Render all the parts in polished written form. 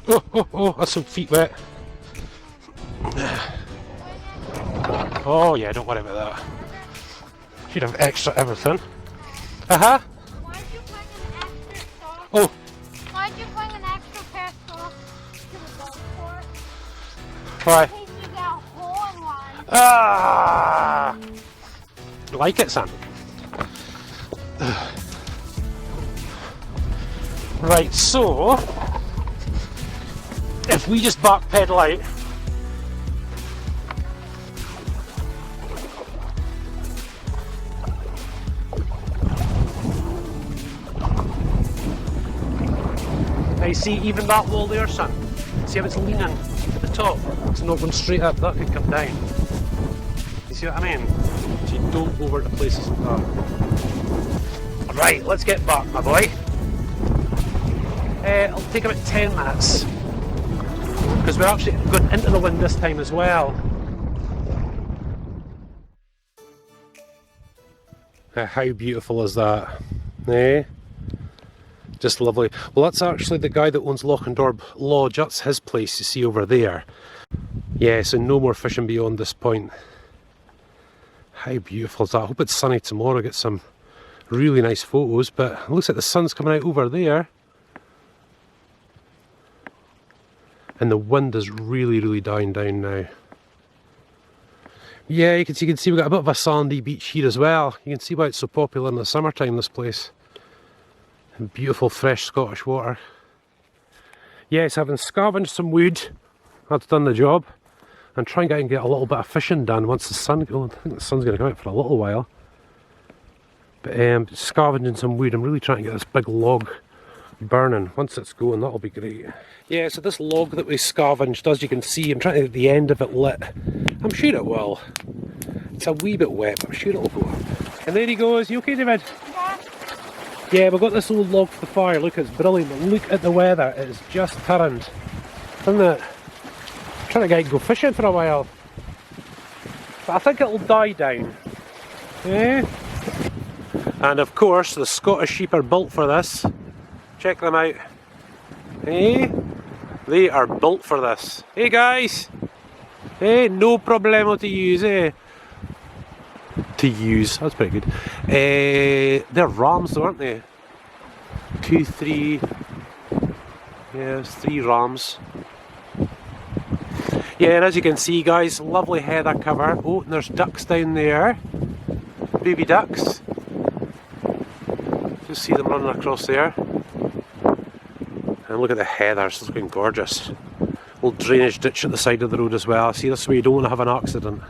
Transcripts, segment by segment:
Oh, oh, oh, that's some feet wet. Oh yeah, don't worry about that. Should have extra everything. Uh-huh. Why'd you bring an extra sock? Oh. Why'd you bring an extra pair of socks to the golf course? Why? In case you get a hole in one. Ah! Like it, son? Right, so if we just backpedal out, I see even that wall there, son. See how it's leaning at the top? It's not going straight up, that could come down. You see what I mean? So you don't go over to places like that. Right, let's get back, my boy. It'll take about 10 minutes. Because we're actually going into the wind this time as well. How beautiful is that? Eh? Just lovely. Well, that's actually the guy that owns Lochinvar Lodge. That's his place, you see over there. Yeah, so no more fishing beyond this point. How beautiful is that? I hope it's sunny tomorrow. Get some really nice photos, but it looks like the sun's coming out over there. And the wind is really, really dying down now. Yeah, you can see we've got a bit of a sandy beach here as well. You can see why it's so popular in the summertime, this place. And beautiful fresh Scottish water. Yes, having scavenged some wood, that's done the job. And try and get a little bit of fishing done once the sun, I think the sun's going to come out for a little while. But scavenging some wood, I'm really trying to get this big log burning. Once it's going, that'll be great. Yeah, so this log that we scavenged, as you can see, I'm trying to get the end of it lit. I'm sure it will. It's a wee bit wet, but I'm sure it'll go up. And there he goes. You okay, David? Yeah. Yeah, we've got this old log for the fire. Look, it's brilliant. But look at the weather. It's just turned. Isn't it? I'm trying to get go fishing for a while. But I think it'll die down. Yeah. And of course, the Scottish sheep are built for this. Check them out. Hey, they are built for this. Hey guys! Hey, no problemo to use, eh? To use, that's pretty good. They're rams though, aren't they? 2, 3, yeah, 3 rams. Yeah, and as you can see guys, lovely heather cover. Oh, and there's ducks down there. Baby ducks. Just see them running across there. And look at the heather, it's looking gorgeous. Little drainage ditch at the side of the road as well. See, this way you don't want to have an accident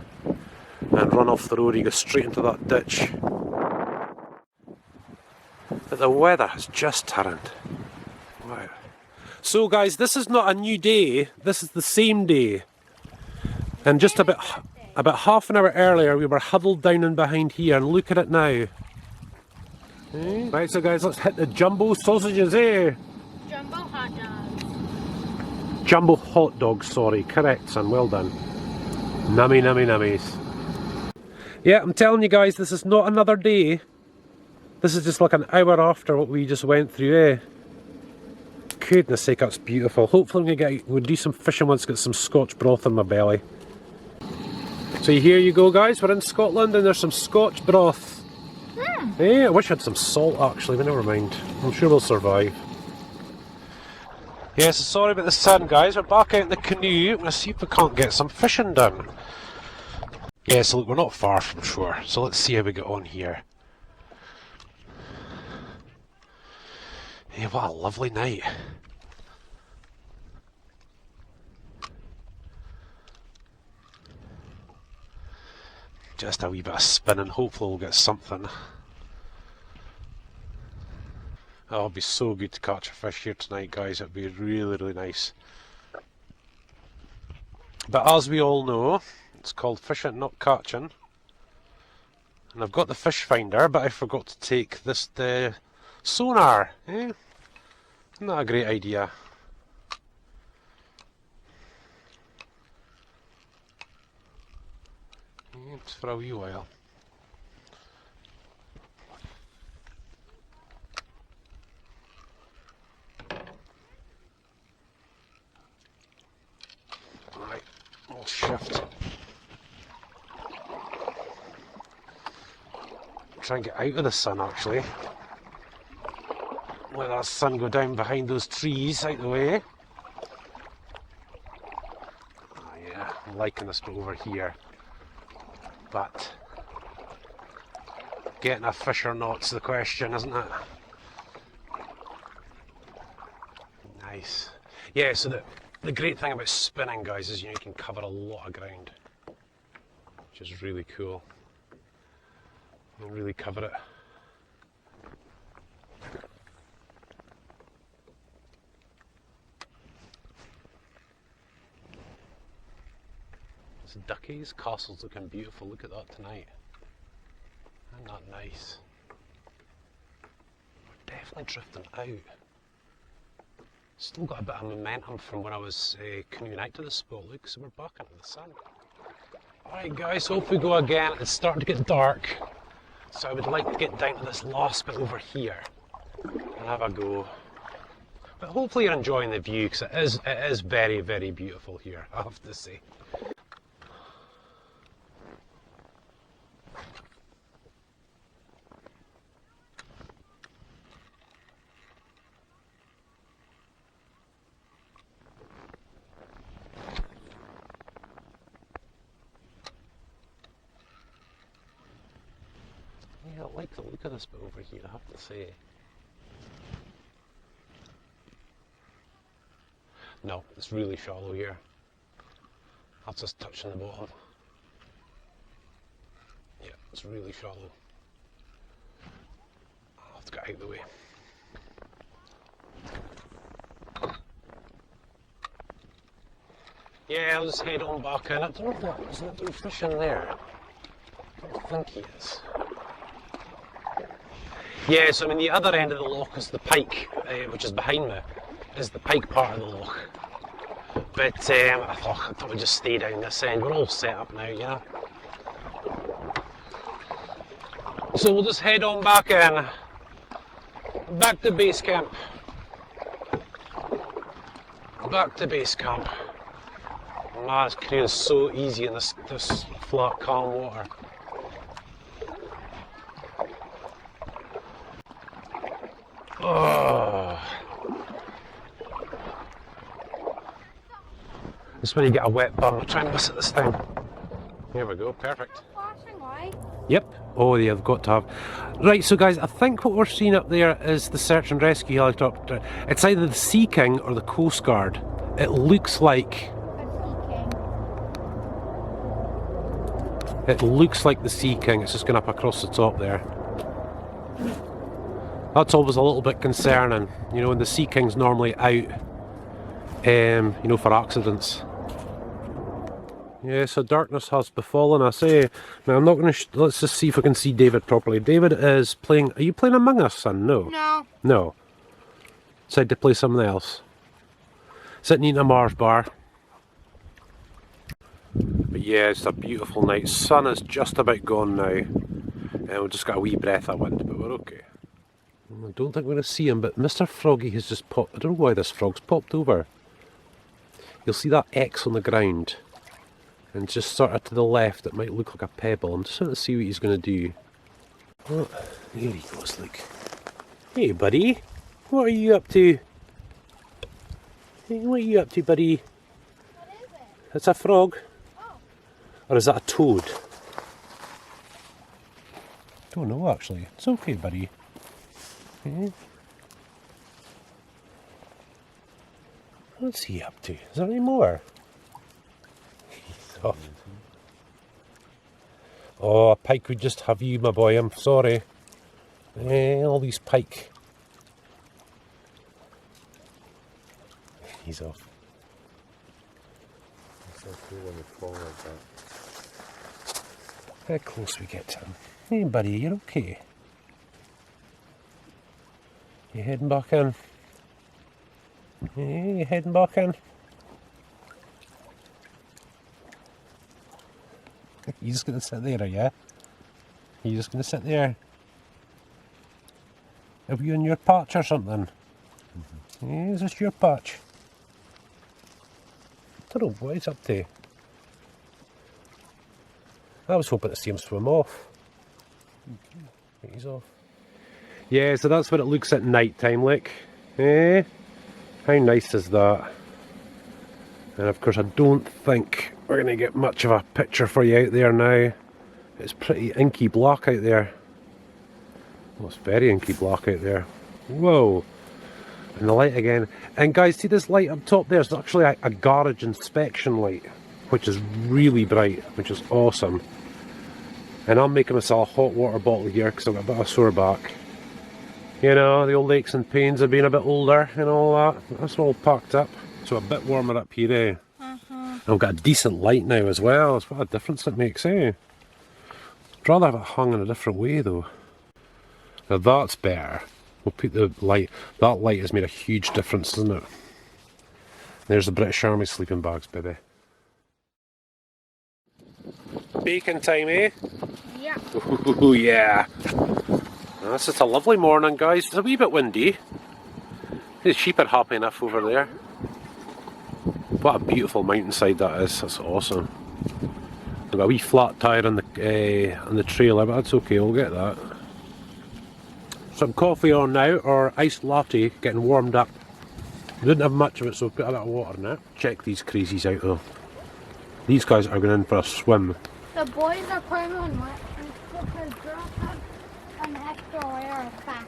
and run off the road, you go straight into that ditch. But the weather has just turned. Wow. So guys, this is not a new day, this is the same day. And just about half an hour earlier we were huddled down in behind here, and look at it now. Right, so guys, let's hit the jumbo sausages, eh? Jumbo hot dogs. Jumbo hot dogs, sorry, correct son, well done. Nummy, nummy, nummies. Yeah, I'm telling you guys, this is not another day. This is just like an hour after what we just went through, eh? Goodness sake, that's beautiful. Hopefully we'll do some fishing once I get some Scotch broth in my belly. So here you go guys, we're in Scotland and there's some Scotch broth. Hey, I wish I had some salt actually, but never mind. I'm sure we'll survive. Yeah, so sorry about the sun guys, we're back out in the canoe. I'm going to see if we can't get some fishing done. Yeah, so look, we're not far from shore, so let's see how we get on here. Yeah, what a lovely night. Just a wee bit of spinning, hopefully we'll get something. Oh, it'll be so good to catch a fish here tonight guys, it'll be really, really nice. But as we all know, it's called fishing, not catching. And I've got the fish finder, but I forgot to take this sonar. Eh? Not a great idea. Just for a wee while. shift. Try and get out of the sun actually. Let that sun go down behind those trees out the way. Oh yeah, I'm liking this bit over here. But getting a fish or not's the question, isn't it? Nice. Yeah, so the great thing about spinning, guys, is you can cover a lot of ground, which is really cool. You really cover it. This Duckies castle's looking beautiful. Look at that tonight. Isn't that nice? We're definitely drifting out. Still got a bit of momentum from when I was coming out to the spot. Look, so we're back into the sun. Alright guys, off we go again. It's starting to get dark. So I would like to get down to this last bit over here and have a go. But hopefully you're enjoying the view, because it is very, very beautiful here, I have to say. Yeah, I like the look of this bit over here, I have to say. No, it's really shallow here. That's just touching the bottom. Yeah, it's really shallow. I'll have to get out of the way. Yeah, I'll just head on back in. I don't know if there's a little fish in there. I don't think he is. Yeah, so I mean the other end of the loch is the pike, which is behind me, is the pike part of the loch. But I thought we'd just stay down this end. We're all set up now, you know. So we'll just head on back in, back to base camp. Back to base camp. Man, this canoe is so easy in this flat, calm water. Oh. This is when you get a wet bum. I'll try and miss it this time. Here we go, perfect. Flashing light. Yep. Oh yeah, they've got to have. Right, so guys, I think what we're seeing up there is the search and rescue helicopter. It's either the Sea King or the Coast Guard. It looks like... It looks like the Sea King. It's just going up across the top there. That's always a little bit concerning, you know, when the Sea King's normally out, you know, for accidents. Yeah, so darkness has befallen us, eh? Now I'm not going to, let's just see if we can see David properly. David is playing, are you playing Among Us, son? No. No. No. Decided to play something else. Sitting eating a Mars bar. But yeah, it's a beautiful night. Sun is just about gone now. And we've just got a wee breath of wind, but we're okay. I don't think we're going to see him, but Mr. Froggy has just popped. I don't know why this frog's popped over. You'll see that X on the ground. And just sort of to the left, it might look like a pebble. I'm just trying to see what he's going to do. Oh, there he goes, look. Hey, buddy. What are you up to? Hey, what are you up to, buddy? What is it? It's a frog. Oh. Or is that a toad? Don't know, actually. It's okay, buddy. What's he up to? Is there any more? He's off. Oh, a pike would just have you, my boy. I'm sorry. All these pike. He's off. It's so cool when they fall like that. How close we get to him. Hey, buddy, you're okay. You heading back in? Yeah, you heading back in? You just gonna sit there, are you? You just gonna sit there? Are you in your patch or something? Yeah, is this your patch? I don't know what he's up to. I was hoping to see him swim off. He's off. Yeah, so that's what it looks at night time, look. Eh? How nice is that? And of course I don't think we're going to get much of a picture for you out there now. It's pretty inky black out there. Well, it's very inky black out there. Whoa! And the light again. And guys, see this light up top there? It's actually a garage inspection light, which is really bright, which is awesome. And I'm making myself a hot water bottle here because I've got a bit of a sore back. You know, the old aches and pains of being a bit older and all that. That's all packed up. So a bit warmer up here, eh? And I've got a decent light now as well. It's what a difference it makes, eh? I'd rather have it hung in a different way though. Now that's better. We'll put the light. That light has made a huge difference, hasn't it? There's the British Army sleeping bags, baby. Bacon time, eh? Yeah. Ooh, yeah. That's just a lovely morning, guys. It's a wee bit windy. The sheep are happy enough over there. What a beautiful mountainside that is. That's awesome. I've got a wee flat tyre on the trailer, but that's okay. We'll get that. Some coffee on now, or iced latte, getting warmed up. We didn't have much of it, so we've put a bit of water in it. Check these crazies out though. These guys are going in for a swim. The boys are putting on wet because girls have an extra layer of fat.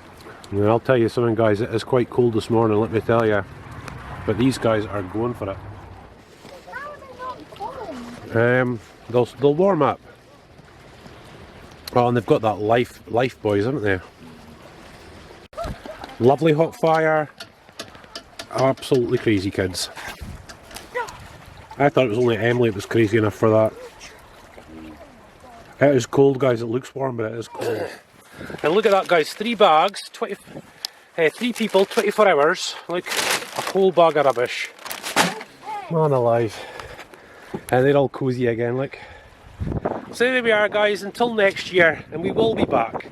And I'll tell you something, guys, it is quite cold this morning, let me tell you. But these guys are going for it. How are they not cold? They'll warm up. Oh, and they've got that life buoys, haven't they? Lovely hot fire. Absolutely crazy kids. I thought it was only Emily that was crazy enough for that. It is cold, guys. It looks warm, but it is cold. And look at that, guys. 3 bags, 3 people, 24 hours. Look, a whole bag of rubbish. Man alive. And they're all cozy again, look. So there we are, guys. Until next year, and we will be back.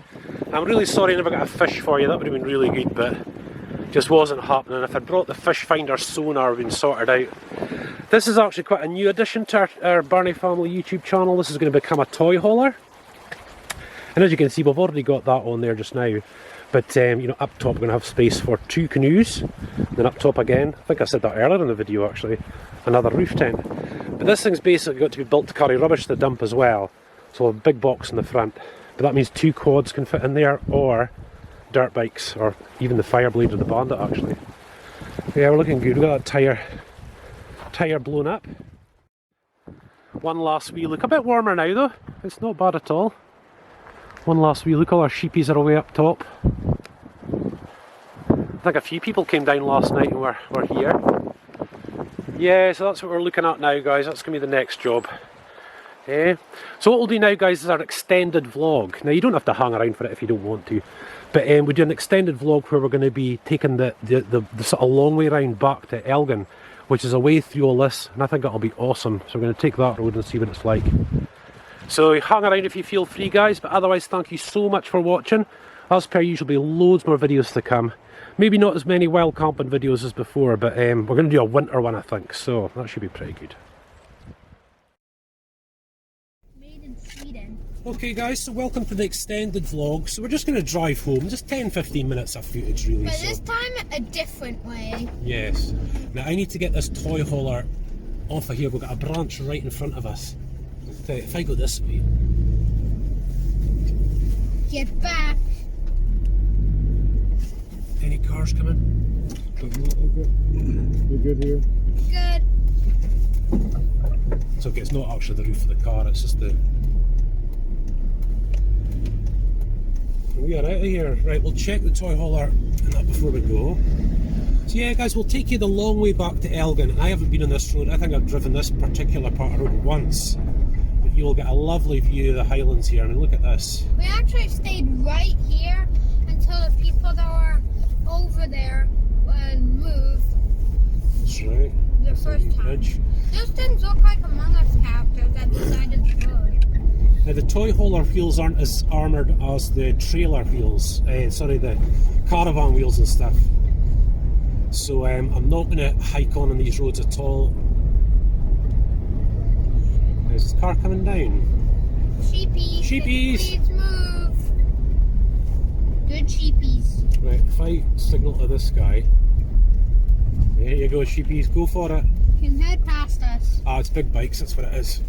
I'm really sorry I never got a fish for you. That would have been really good, but just wasn't happening. If I'd brought the fish finder sonar, we'd been sorted out. This is actually quite a new addition to our Birnie Family YouTube channel. This is going to become a toy hauler. And as you can see, we've already got that on there just now. But, you know, up top we're going to have space for 2 canoes. Then up top again, I think I said that earlier in the video actually, another roof tent. But this thing's basically got to be built to carry rubbish to the dump as well. So we'll have a big box in the front. But that means 2 quads can fit in there, or dirt bikes, or even the Fireblade or the Bandit actually. Yeah, we're looking good. We've got that tyre blown up. One last wee look. A bit warmer now though. It's not bad at all. One last wee look. All our sheepies are away up top. I think a few people came down last night and we're here. Yeah, so that's what we're looking at now, guys. That's going to be the next job. Yeah. So what we'll do now, guys, is our extended vlog. Now you don't have to hang around for it if you don't want to, but we do an extended vlog where we're going to be taking the sort of long way round back to Elgin, which is away through all this, and I think that'll be awesome. So we're going to take that road and see what it's like. So hang around if you feel free, guys, but otherwise thank you so much for watching. As per usual, there'll be loads more videos to come. Maybe not as many wild camping videos as before, but we're going to do a winter one, I think, so that should be pretty good. Okay guys, so welcome to the extended vlog. So we're just going to drive home, just 10-15 minutes of footage really. But this time a different way. Yes. Now I need to get this toy hauler off of here. We've got a branch right in front of us. If I go this way. Get back. Any cars coming? We're good here. Good. It's okay, it's not actually the roof of the car, it's just the... We are out of here. Right, we'll check the toy hauler and that before we go. So yeah guys, we'll take you the long way back to Elgin. I haven't been on this road. I think I've driven this particular part of the road once. But you'll get a lovely view of the Highlands here. I mean, look at this. We actually stayed right here until the people that were over there moved. That's right. The first time. Bridge. Those things look like Among Us characters at the side of the road. Now the toy hauler wheels aren't as armoured as the trailer wheels, the caravan wheels and stuff. So I'm not going to hike on these roads at all. Is this car coming down? Sheepies. Sheepies. Please move. Good sheepies. Right, if I signal to this guy. There you go, sheepies, go for it. You can head past us. Ah, it's big bikes, that's what it is.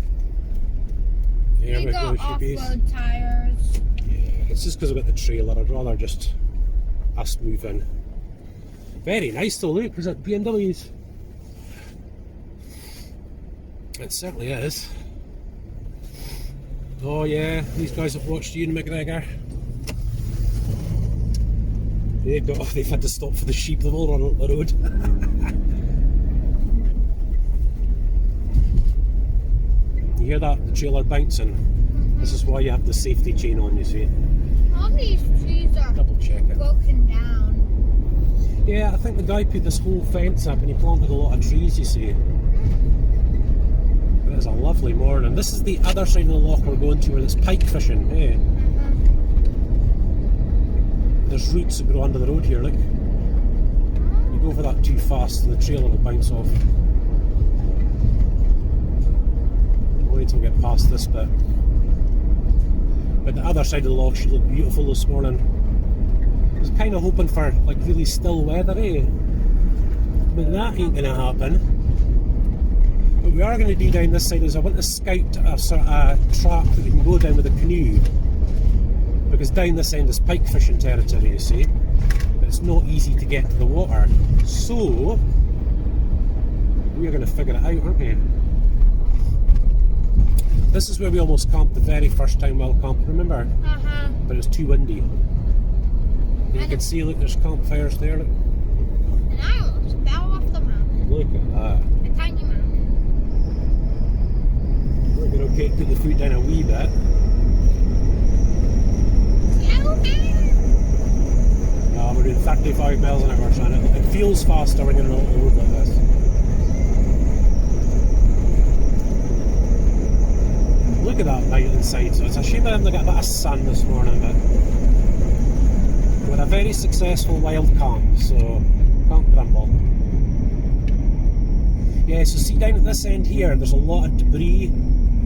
There we go, got sheepies. off-road tires. Yeah, it's just because I've got the trailer, I'd rather just us move in. Very nice though, look, was it BMWs? It certainly is. Oh yeah, these guys have watched Ewan McGregor. They've had to stop for the sheep, they've all run up the road. You hear that? The trailer bouncing? This is why you have the safety chain on, you see. All these trees are Double check it. broken down. Yeah, I think the guy put this whole fence up and he planted a lot of trees, you see. But it's a lovely morning. This is the other side of the loch we're going to where it's pike fishing, eh? There's roots that grow under the road here, look. You go over that too fast and the trailer will bounce off. We'll wait till we get past this bit. But the other side of the loch should look beautiful this morning. I was kind of hoping for like really still weather, eh? But that ain't gonna happen. What we are going to do down this side is I want to scout a sort of track that we can go down with a canoe. Because down this end is pike fishing territory, you see. But it's not easy to get to the water. So, we're going to figure it out, aren't we? This is where we almost camped the very first time while camping, remember? But it's too windy. And you can see, look, there's campfires there, look. And I almost fell off the mountain. Look at that. A tiny mountain. We're going to okay to put the foot down a wee bit. No, we're doing 35 miles an hour, son. It feels faster when you're on a road like this. Look at that night inside. So it's a shame I haven't got a bit of sun this morning, but we had a very successful wild camp, so can't grumble. Yeah, so see down at this end here, there's a lot of debris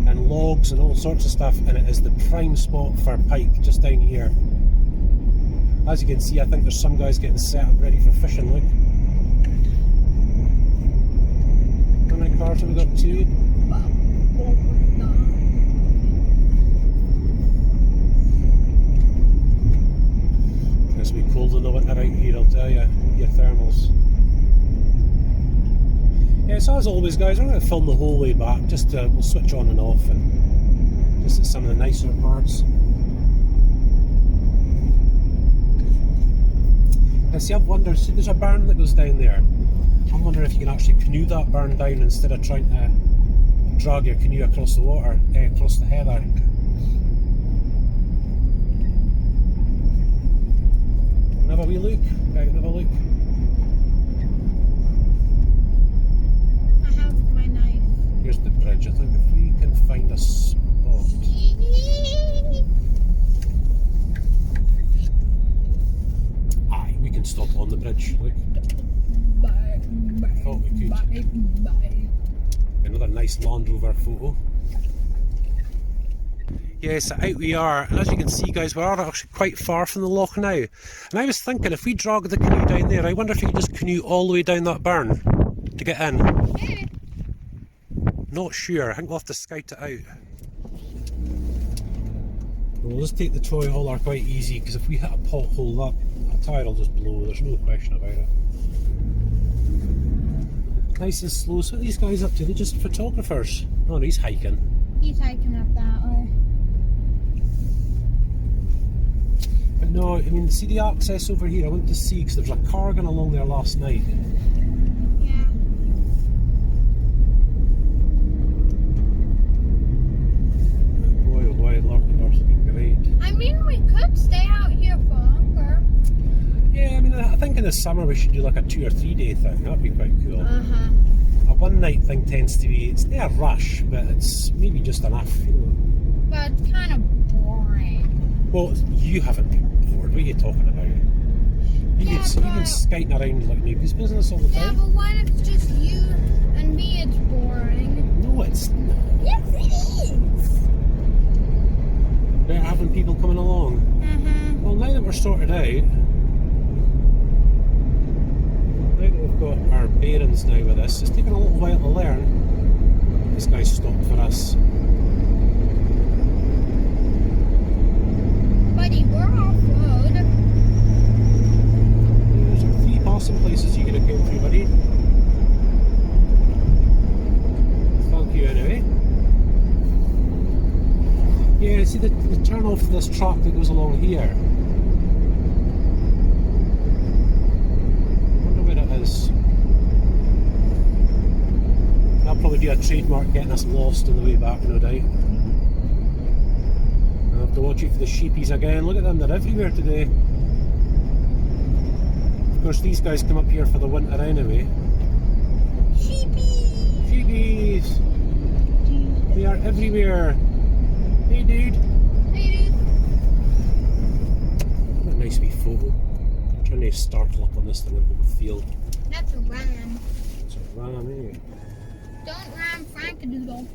and logs and all sorts of stuff, and it is the prime spot for pike, just down here. As you can see, I think there's some guys getting set up ready for fishing, look. How many cars have we got? 2? It's going to be cold in the winter out here, I'll tell you. Your thermals. Yeah, so as always guys, I'm going to film the whole way back, just we'll switch on and off and just at some of the nicer parts. Now see, I've wondered, see there's a burn that goes down there. I'm wondering if you can actually canoe that burn down instead of trying to drag your canoe across the water, across the heather. Have a wee look, have a look. Here's the bridge. I think if we can find a spot. Aye, we can stop on the bridge. Look. Thought we could. Another nice Land Rover photo. Yes, out we are. And as you can see, guys, we are actually quite far from the loch now. And I was thinking, if we drag the canoe down there, I wonder if you could just canoe all the way down that burn to get in. Yeah. Not sure, I think we'll have to scout it out. We'll just take the toy hauler quite easy, because if we hit a pothole, that tyre will just blow, there's no question about it. Nice and slow. So what are these guys up to? They're just photographers. Oh, no, he's hiking. He's hiking up that way. But no, I mean, see the access over here, I went to see, because there was a car going along there last night. Yeah. I mean, we could stay out here for longer. Yeah, I mean, I think in the summer we should do like a 2 or 3 day thing. That'd be quite cool. A one night thing tends to be, it's not a rush, but it's maybe just enough, you know. But it's kind of boring. Well, you haven't been bored. What are you talking about? You've been skating around like nobody's business all the Yeah, time. but what if it's just you and me? It's boring. No, it's not. Yes, it is. we're sorted out. I think we've got our bearings now with this. It's taken a little while to learn. This guy stopped for us. Buddy, we're off-road. There's 3 passing places you could have came through, buddy. Thank you anyway. Yeah, see the turn off this track that goes along here. I wonder where it is. That'll probably be a trademark getting us lost on the way back, no doubt. I'll have to watch out for the sheepies again. Look at them, they're everywhere today. Of course, these guys come up here for the winter anyway. Sheepies! Sheepies! They are everywhere. Hey dude. Hey, dude. What a nice wee photo. I'm trying to startle up on this thing in the field. That's a ram. It's a ram, eh? Don't ram Frankadoodle.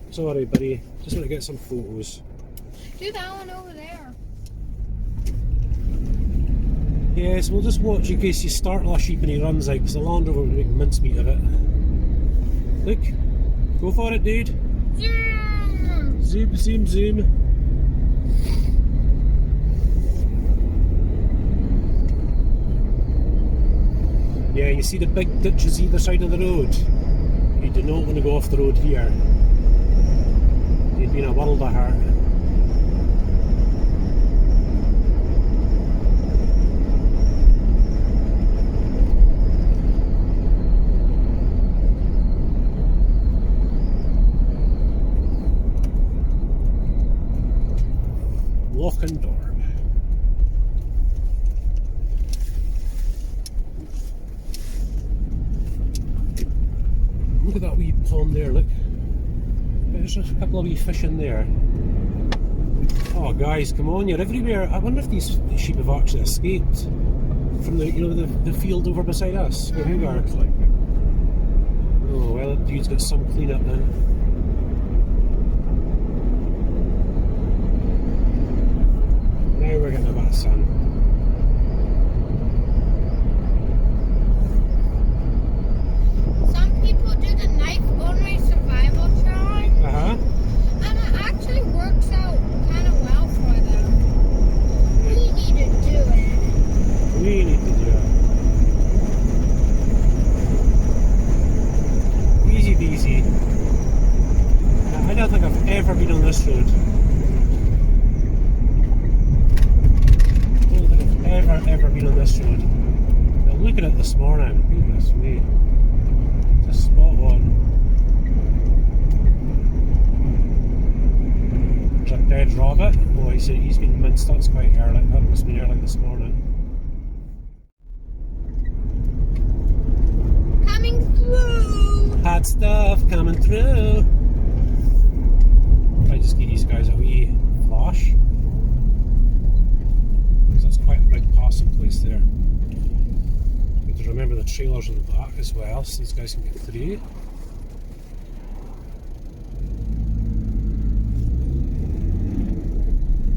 Sorry, buddy. Just want to get some photos. Do that one over there. Yes, we'll just watch in case you startle a sheep and he runs out, because the Land Rover will make mincemeat of it. Look. Go for it, dude. Zoom! Zoom, zoom, zoom. Yeah, you see the big ditches either side of the road? You do not want to go off the road here. You'd be in a world of hurt. Lock and door. Look at that wee pond there, look. There's a couple of wee fish in there. Oh guys, come on, you're everywhere. I wonder if these sheep have actually escaped from the, you know, the field over beside us. Where we are. Oh well, that dude's got some clean up then. Now we're getting a bit of sun. Some people do the knife-only survival challenge, Uh-huh. and it actually works out kind of well for them. We need to do it. We need to do it. Easy peasy. I don't think I've ever been on this road. Ever been on this road. Now look at it this morning. Goodness me. Just spot on. There's a dead rabbit. Oh, he's been minced. That's quite early. That must have been early this morning. Coming through! Hot stuff coming through. I just give these guys a wee flash. That's quite a big passing place there. You have to remember the trailers on the back as well, so these guys can get through.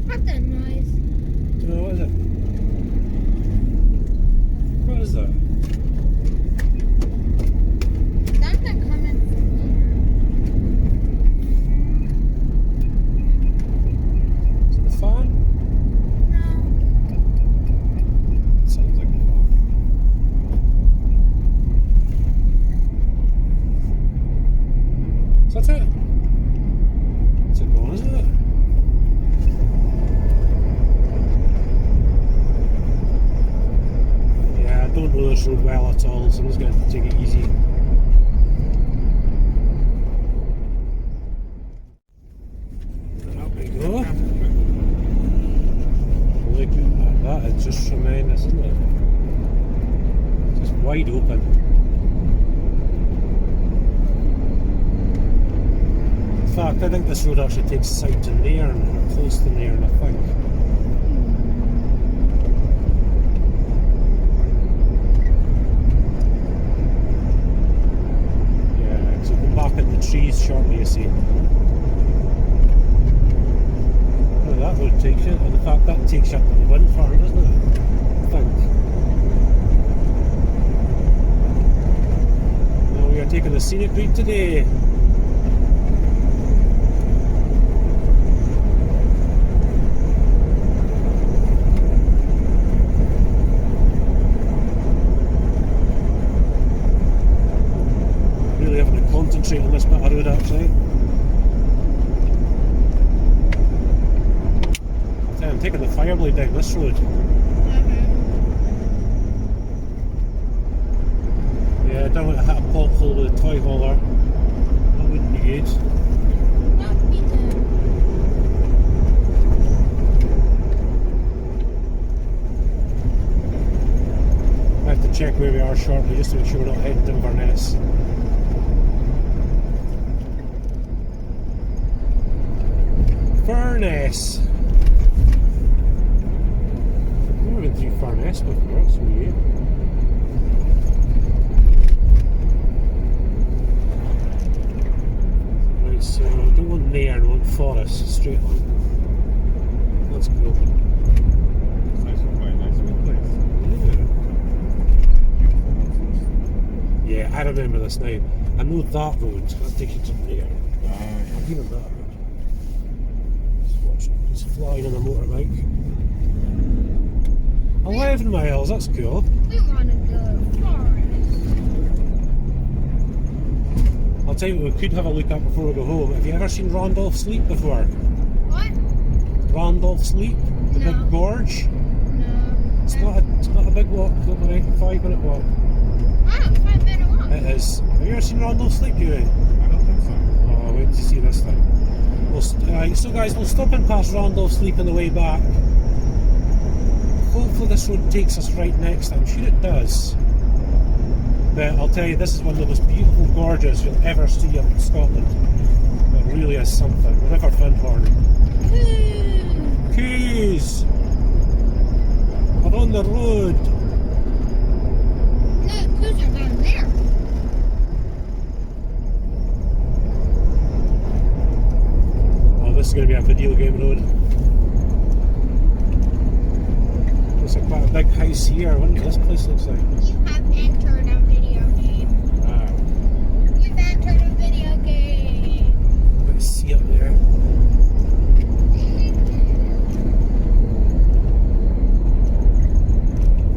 What's that noise? Do you know what is it? What is that? Something coming from Is it the fan? here. No. Sounds like the fan. Is that it? Is it gone, isn't it? Yeah, I don't know this road well at all, so I'm just going to take it easy. Up we go. Look at that, that is just tremendous, isn't it? Just wide open. In fact, I think this road actually takes us out to Nairn, or close to Nairn, I think. Yeah, so we'll go back in the trees shortly, you see. Oh, where that road takes you, and in fact that takes you up to the wind farm, doesn't it? I think. Well, we are taking the scenic route today. Really having to concentrate on this bit of road actually. I'm taking the Fireblade down this road. Yeah, I don't want to hit a pothole with a toy hauler. That wouldn't be good. Not me then. I have to check where we are shortly just to make sure we're not heading to Inverness. Furness! I've never been through Furness before, that's new. Right, so I don't want Nairn, I want Forest, straight on. That's cool. It's actually quite a nice little place. Yeah, I remember this now. I know that road, I'll take you to Nairn. I've been on that road. He's flying on a motorbike. 11 miles, that's cool. We want to go forest. I'll tell you what we could have a look at before we go home. Have you ever seen Randolph Sleep before? What? Randolph Sleep? The No. big gorge? No. It's not a big walk, don't worry. 5-minute walk. Ah, 5-minute walk. It is. Have you ever seen Randolph Sleep, Huey? I don't think so. Oh, wait to see this thing. Right, so guys, we'll stop and pass Randolph Sleep on the way back. Hopefully this road takes us right next. I'm sure it does. But I'll tell you, this is one of the most beautiful gorges you'll ever see up in Scotland. It really is something. The River Findhorn. Coos! We're on the road. No, coos are down there. Oh, this is going to be a video game road. There's quite a big house here. I wonder what this place looks like. You have entered a video game. Wow. You've entered a video game. Let's see up there.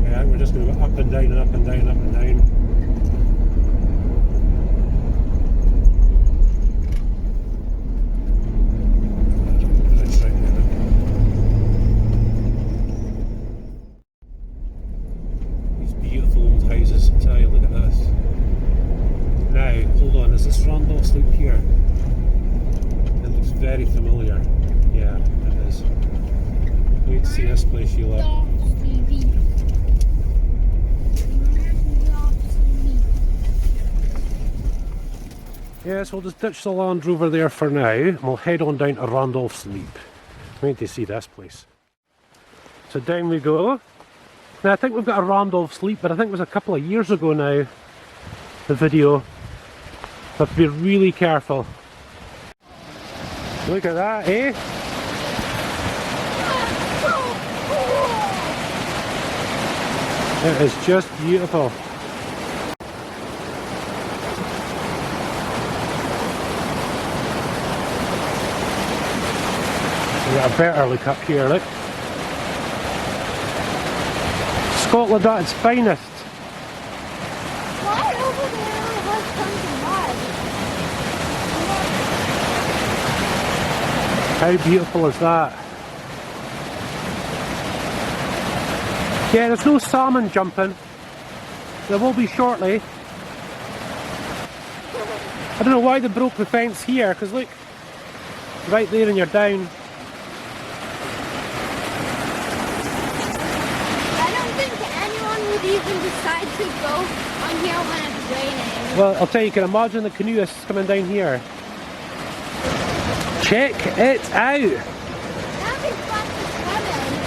Yeah, we're just going to go up and down and up and down and up and down. That's right there. These beautiful old houses, I tell you, look at this. Now, hold on, is this Randolph Sleep here? It looks very familiar. Yeah, it is. Wait to see this place, Sheila. Dogs TV. Dogs TV. Yes, we'll just ditch the Land Rover there for now, and we'll head on down to Randolph Sleep. Wait to see this place. So down we go. Now I think we've got a Randolph Sleep, but I think it was a couple of years ago now, the video. Have to be really careful. Look at that, eh? It is just beautiful. We got a better look up here, look. Scotland at its finest. Right over there was something How beautiful is that? Yeah, there's no salmon jumping. There will be shortly. I don't know why they broke the fence here, because look, right there and you're down. I don't think anyone would even decide to go on here when it's raining. Well, I'll tell you, you can imagine the canoeists coming down here. Check it out! That'd be fun to swim in.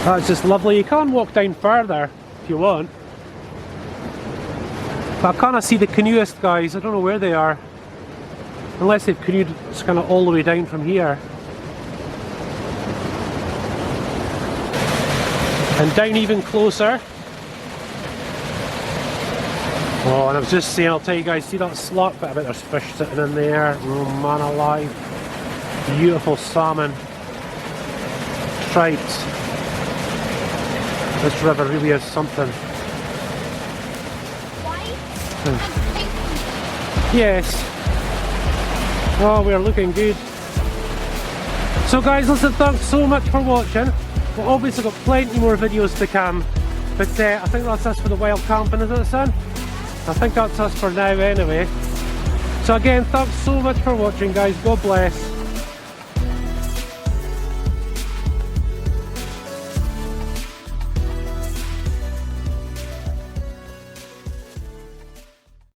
That's just lovely. You can walk down further if you want. But I can't see the canoeist guys. I don't know where they are. Unless they've canoed kind of all the way down from here. And down even closer. Oh, and I was just saying, I'll tell you guys, see that slot? But I bet there's fish sitting in there. Oh man alive. Beautiful salmon. Stripes. This river really is something. White and pink. Yes. Oh, we're looking good. So guys, listen, thanks so much for watching. We've obviously got plenty more videos to come. But I think that's us for the wild camping, isn't it, son? I think that's us for now anyway. So again, thanks so much for watching, guys. God bless.